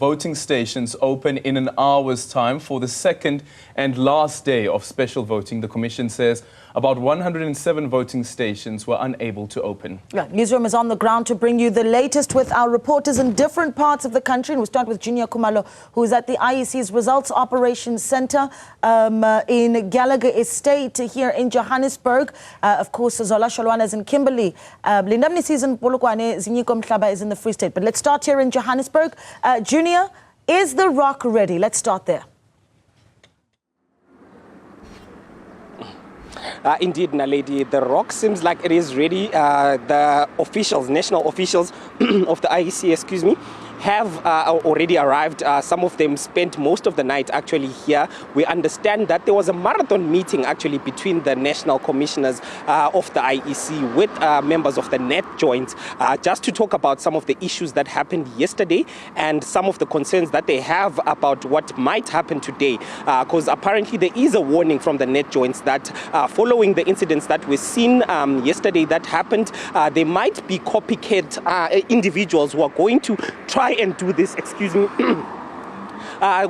Voting stations open in an hour's time for the second and last day of special voting. The Commission says about 107 voting stations were unable to open. Yeah, Newzroom is on the ground to bring you the latest with our reporters in different parts of the country. And we'll start with Juniour Khumalo, who is at the IEC's Results Operations Centre in Gallagher Estate here in Johannesburg. Of course, Zola, Sholwana is in Kimberley. Mnisi is in Polokwane, Ziniko, Mhlaba is in the Free State. But let's start here in Johannesburg. Juniour, is the rock ready? Let's start there. Indeed, Naledi, the rock seems like it is ready. The officials, national officials of the IEC, have already arrived. Some of them spent most of the night actually here. We understand that there was a marathon meeting actually between the national commissioners of the IEC with members of the net joints just to talk about some of the issues that happened yesterday and some of the concerns that they have about what might happen today. Because apparently there is a warning from the net joints that following the incidents that were seen yesterday that happened, there might be copycat individuals who are going to try and do this,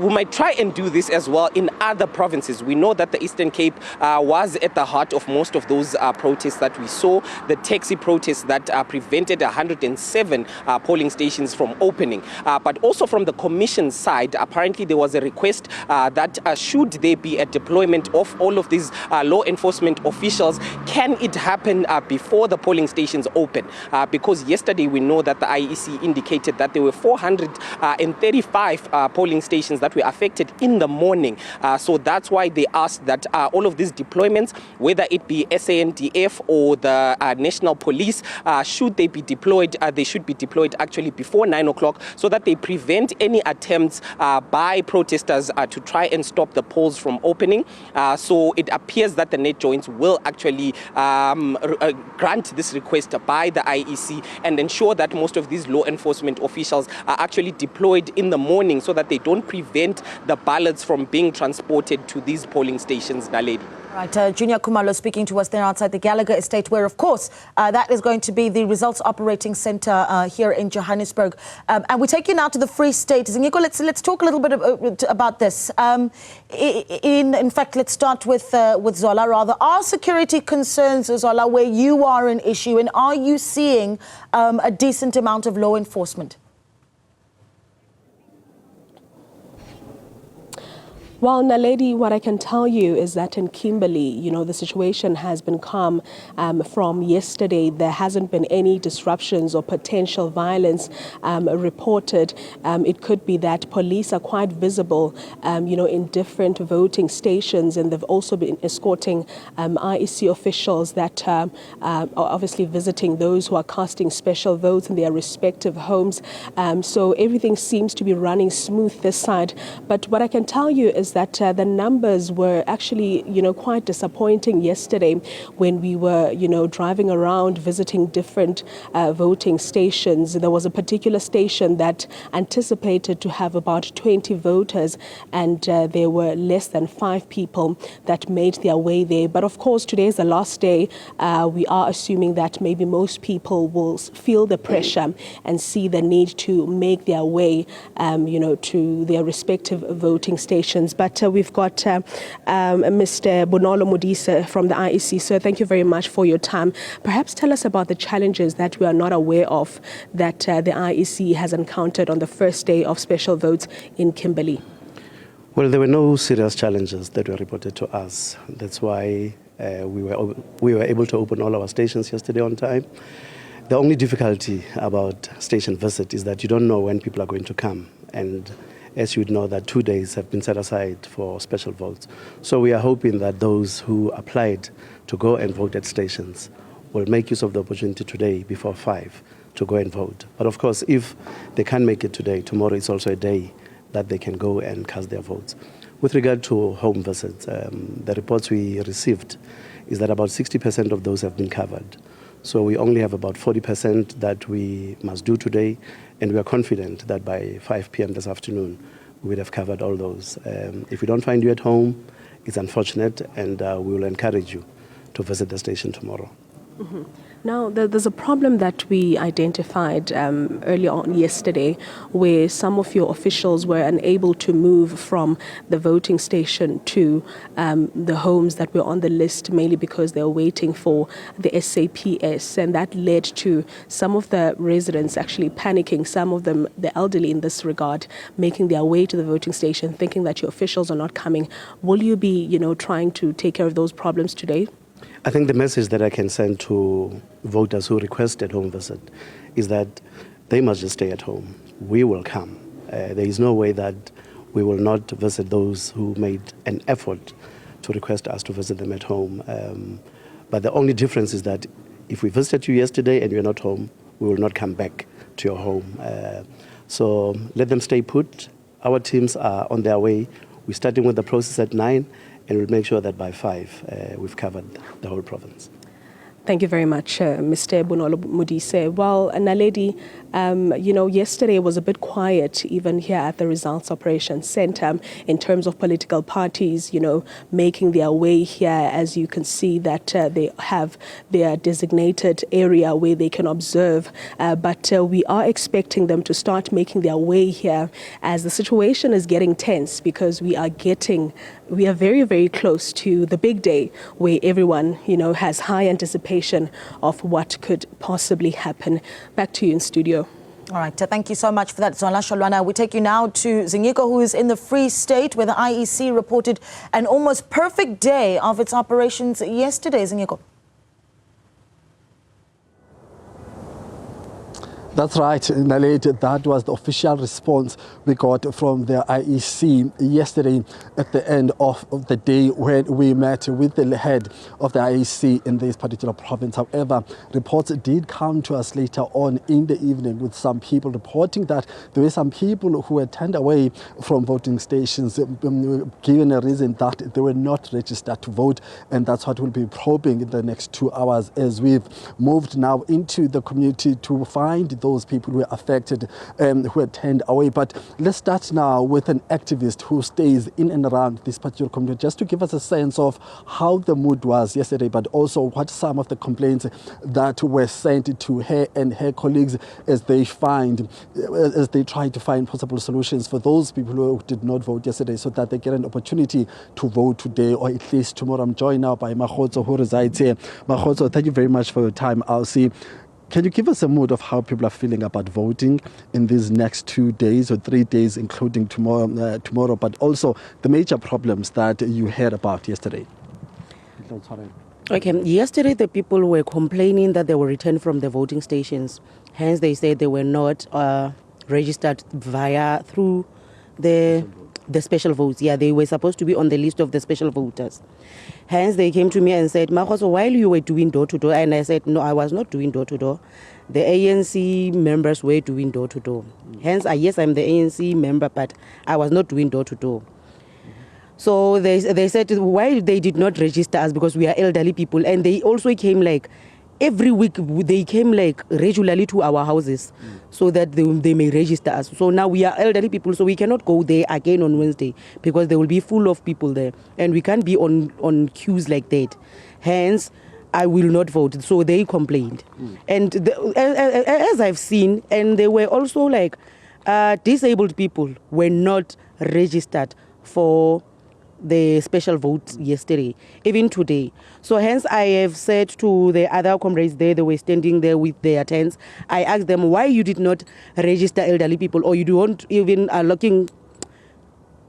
we might try and do this as well in other provinces. We know that the Eastern Cape was at the heart of most of those protests that we saw, the taxi protests that prevented 107 polling stations from opening. But also from the Commission side, apparently there was a request that should there be a deployment of all of these law enforcement officials, can it happen before the polling stations open? Because yesterday we know that the IEC indicated that there were 435 polling stations that were affected in the morning. So that's why they asked that all of these deployments, whether it be SANDF or the National Police, should they be deployed, they should be deployed actually before 9 o'clock so that they prevent any attempts by protesters to try and stop the polls from opening. So it appears that the net joints will actually grant this request by the IEC and ensure that most of these law enforcement officials are actually deployed in the morning so that they don't prevent the ballots from being transported to these polling stations, Naledi. Right, Juniour Khumalo speaking to us there outside the Gallagher Estate, where, of course, that is going to be the Results Operating Centre here in Johannesburg. And we take you now to the Free State. Ziniko, let's talk a little bit about this. In fact, let's start with Zola, rather. Are security concerns, Zola, where you are an issue, and are you seeing a decent amount of law enforcement? Well, Naledi, what I can tell you is that in Kimberley, the situation has been calm from yesterday. There hasn't been any disruptions or potential violence reported. It could be that police are quite visible, in different voting stations, and they've also been escorting IEC officials that are obviously visiting those who are casting special votes in their respective homes. So everything seems to be running smooth this side. But what I can tell you is that the numbers were actually, quite disappointing yesterday when we were, driving around visiting different voting stations. There was a particular station that anticipated to have about 20 voters, and there were less than 5 people that made their way there. But of course, today is the last day. We are assuming that maybe most people will feel the pressure and see the need to make their way, to their respective voting stations. But we've got Mr. Bonolo Modise from the IEC. So thank you very much for your time. Perhaps tell us about the challenges that we are not aware of that the IEC has encountered on the first day of special votes in Kimberley. Well, there were no serious challenges that were reported to us. That's why we were able to open all our stations yesterday on time. The only difficulty about station visit is that you don't know when people are going to come. And as you would know, that 2 days have been set aside for special votes. So we are hoping that those who applied to go and vote at stations will make use of the opportunity today before 5 to go and vote. But of course, if they can't make it today, tomorrow is also a day that they can go and cast their votes. With regard to home visits, the reports we received is that about 60% of those have been covered. So we only have about 40% that we must do today, and we are confident that by 5 p.m. this afternoon, we would have covered all those. If we don't find you at home, it's unfortunate, and we will encourage you to visit the station tomorrow. Now, there's a problem that we identified earlier on yesterday where some of your officials were unable to move from the voting station to the homes that were on the list, mainly because they were waiting for the SAPS. And that led to some of the residents actually panicking, some of them, the elderly in this regard, making their way to the voting station, thinking that your officials are not coming. Will you be, trying to take care of those problems today? I think the message that I can send to voters who requested home visit is that they must just stay at home. We will come. There is no way that we will not visit those who made an effort to request us to visit them at home. But the only difference is that if we visited you yesterday and you're not home, we will not come back to your home. So let them stay put. Our teams are on their way. We're starting with the process at 9. And we'll make sure that by 5, we've covered the whole province. Thank you very much, Mr. Bonolo Modise. Well, Naledi, yesterday was a bit quiet even here at the Results Operations Center in terms of political parties, making their way here. As you can see that they have their designated area where they can observe. But we are expecting them to start making their way here as the situation is getting tense because we are very, very close to the big day where everyone, has high anticipation of what could possibly happen. Back to you in studio. All right, thank you so much for that, Zola. Sholwana. We take you now to Ziniko, who is in the Free State, where the IEC reported an almost perfect day of its operations yesterday. Ziniko. That's right, Naledi. That was the official response we got from the IEC yesterday at the end of the day when we met with the head of the IEC in this particular province. However, reports did come to us later on in the evening with some people reporting that there were some people who were turned away from voting stations given a reason that they were not registered to vote. And that's what we'll be probing in the next 2 hours as we've moved now into the community to find those people who were affected who were turned away. But let's start now with an activist who stays in and around this particular community just to give us a sense of how the mood was yesterday, but also what some of the complaints that were sent to her and her colleagues as they try to find possible solutions for those people who did not vote yesterday so that they get an opportunity to vote today or at least tomorrow. I'm joined now by Makhotso, who resides here. Makhotso, thank you very much for your time. I'll see. Can you give us a mood of how people are feeling about voting in these next 2 days or 3 days, including tomorrow, but also the major problems that you heard about yesterday? Okay, yesterday the people were complaining that they were returned from the voting stations. Hence, they said they were not registered through the special votes. Yeah, they were supposed to be on the list of the special voters. Hence, they came to me and said, Makhoso, while you were doing door-to-door, and I said, no, I was not doing door-to-door. The ANC members were doing door-to-door. Hence, yes, I'm the ANC member, but I was not doing door-to-door. So they said, why they did not register us, because we are elderly people. And they also came every week, they came regularly to our houses so that they may register us. So now we are elderly people, so we cannot go there again on Wednesday because there will be full of people there. And we can't be on queues like that. Hence, I will not vote. So they complained. And as I've seen, and they were also disabled people were not registered for the special vote yesterday, even today. So hence I have said to the other comrades there, they were standing there with their tents. I asked them why you did not register elderly people, or you don't even looking.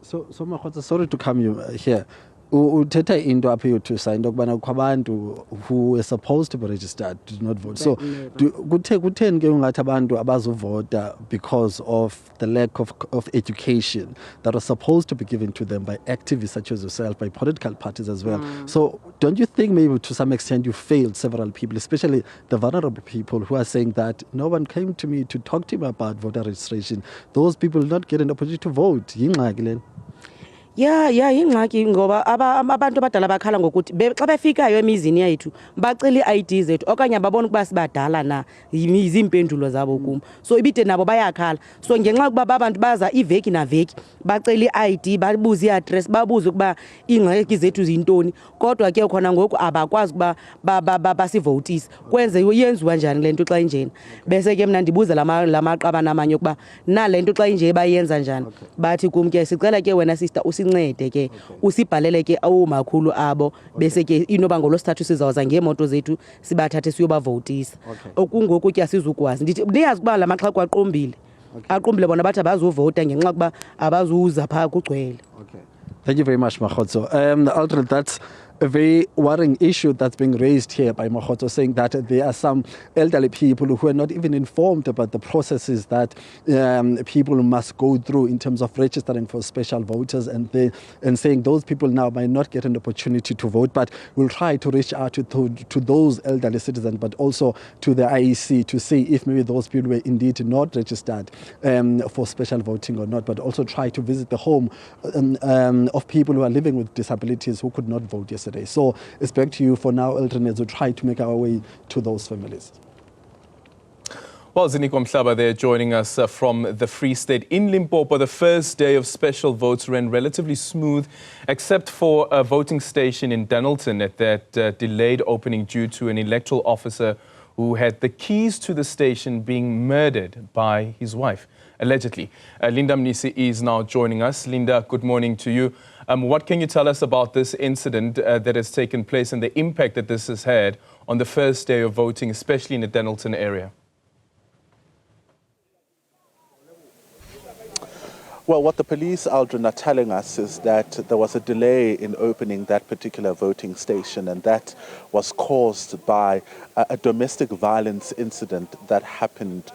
So Makhotso, sorry to come you here. Uthetha into appeal to sign ukubana kwabantu who were supposed to be registered did not vote. So kutheni ke ungathi abantu abazovota because of the lack of education that was supposed to be given to them by activists such as yourself, by political parties as well. So don't you think maybe to some extent you failed several people, especially the vulnerable people who are saying that no one came to me to talk to me about voter registration? Those people will not get an opportunity to vote. ingxaki ngoba abantu abadala bakhala ngokuthi xa befikayo emizini yethu bacela ii-ID zethu okanye babona ukuba sibadala na ziimpendulo zabo kum. So ibide nabo bayakhala. So ngenxa yokuba abantu baza iveki naveki bacela ii-ID, babuze i-address, babuze ukuba iingxaki zethu zintoni, kodwa ke khona ngoku abakwazi ukuba basivotise. Yenziwa njani le nto xa injena? Bese ke mna ndibuza la maqabane amanye ukuba na le nto xa inje bayenza njani. Bathi kum ke sicela ke wena sister usincede ke usibhalele ke oomakhulu abo bese ke inoba ngolosithathu sizawuza ngeemoto zethu sibathathe siyobavotisa. Okungoku ke asizukwazi. Ndiyazi ukuba la maxhego aqombile bona bathi abazuvota ngenxa yokuba abazuza phaa kugcwele. Thank you very much, Makgotso. Aldred, that's a very worrying issue that's being raised here by Makgotso, saying that there are some elderly people who are not even informed about the processes that people must go through in terms of registering for special voters, and saying those people now might not get an opportunity to vote, but we'll try to reach out to those elderly citizens, but also to the IEC to see if maybe those people were indeed not registered for special voting or not, but also try to visit the home of people who are living with disabilities who could not vote yesterday. So it's back to you for now, Eldrin, to try to make our way to those families. Well, Ziniko Mhlaba there joining us from the Free State. In Limpopo, the first day of special votes ran relatively smooth, except for a voting station in Dennilton at that delayed opening due to an electoral officer who had the keys to the station being murdered by his wife, allegedly. Linda Mnisi is now joining us. Linda, good morning to you. What can you tell us about this incident that has taken place and the impact that this has had on the first day of voting, especially in the Dennilton area? Well, what the police, Aldrin, are telling us is that there was a delay in opening that particular voting station, and that was caused by a domestic violence incident that happened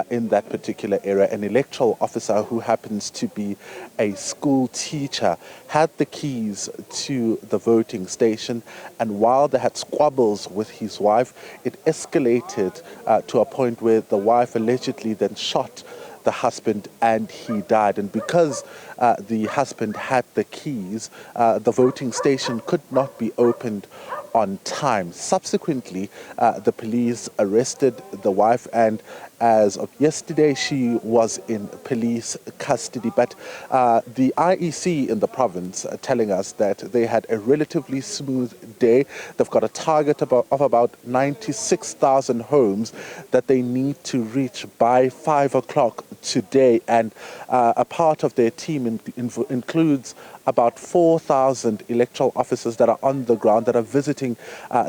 in that particular area. An electoral officer who happens to be a school teacher had the keys to the voting station, and while they had squabbles with his wife, it escalated to a point where the wife allegedly then shot the husband and he died. And because the husband had the keys, the voting station could not be opened on time. Subsequently, the police arrested the wife, and as of yesterday, she was in police custody. But the IEC in the province are telling us that they had a relatively smooth day. They've got a target of about 96,000 homes that they need to reach by 5 o'clock today. And a part of their team includes about 4,000 electoral officers that are on the ground, that are visiting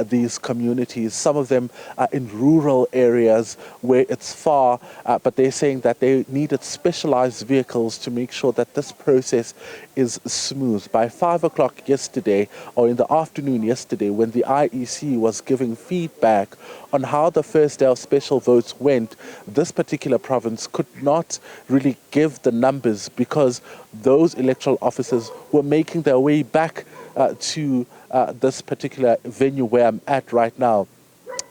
these communities, some of them in rural areas where it's far, but they're saying that they needed specialized vehicles to make sure that this process is smooth. By 5 o'clock yesterday, or in the afternoon yesterday, when the IEC was giving feedback on how the first day of special votes went, this particular province could not really give the numbers because those electoral officers were making their way back to this particular venue where I'm at right now,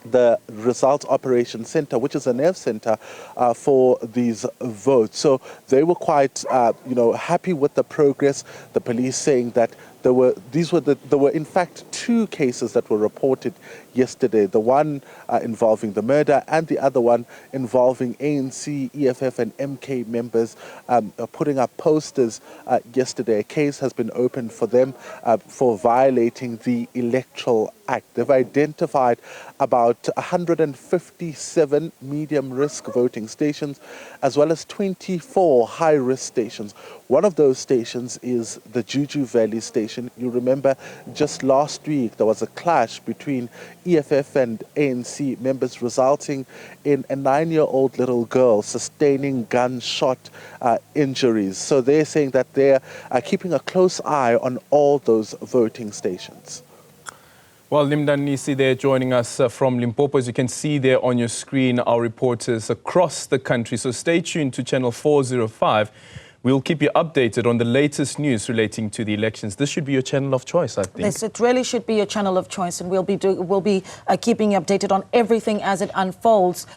the Results Operations Center, which is a nerve center for these votes. So they were quite, happy with the progress. The police saying that there were in fact two cases that were reported yesterday. The one involving the murder, and the other one involving ANC, EFF, and MK members putting up posters yesterday. A case has been opened for them for violating the Electoral Act. They've identified about 157 medium-risk voting stations, as well as 24 high-risk stations. One of those stations is the Juju Valley station. You remember just last week there was a clash between EFF and ANC members, resulting in a 9-year-old little girl sustaining gunshot injuries. So they're saying that they're keeping a close eye on all those voting stations. Well, Linda Mnisi there joining us from Limpopo. As you can see there on your screen, our reporters across the country. So stay tuned to Channel 405. We'll keep you updated on the latest news relating to the elections. This should be your channel of choice, I think. Yes, it really should be your channel of choice, and we'll be keeping you updated on everything as it unfolds.